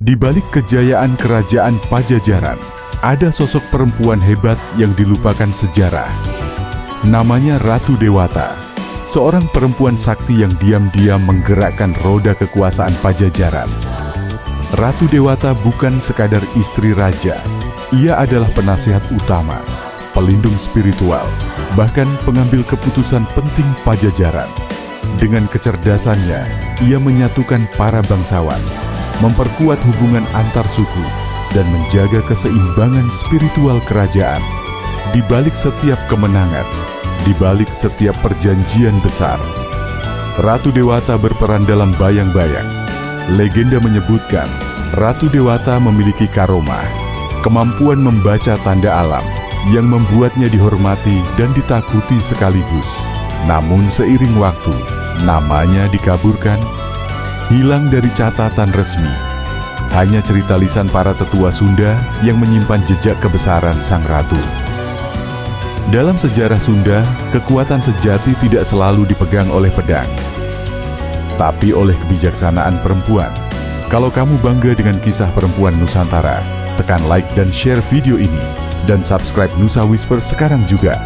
Di balik kejayaan kerajaan Pajajaran, ada sosok perempuan hebat yang dilupakan sejarah. Namanya Ratu Dewata, seorang perempuan sakti yang diam-diam menggerakkan roda kekuasaan Pajajaran. Ratu Dewata bukan sekadar istri raja, ia adalah penasihat utama, pelindung spiritual, bahkan pengambil keputusan penting Pajajaran. Dengan kecerdasannya, ia menyatukan para bangsawan, memperkuat hubungan antar suku, dan menjaga keseimbangan spiritual kerajaan. Di balik setiap kemenangan, di balik setiap perjanjian besar, Ratu Dewata berperan dalam bayang-bayang. Legenda menyebutkan, Ratu Dewata memiliki karomah, kemampuan membaca tanda alam, yang membuatnya dihormati dan ditakuti sekaligus. Namun seiring waktu, namanya dikaburkan, hilang dari catatan resmi. Hanya cerita lisan para tetua Sunda yang menyimpan jejak kebesaran sang ratu. Dalam sejarah Sunda, kekuatan sejati tidak selalu dipegang oleh pedang, tapi oleh kebijaksanaan perempuan. Kalau kamu bangga dengan kisah perempuan Nusantara, tekan like dan share video ini, dan subscribe Nusa Whisper sekarang juga.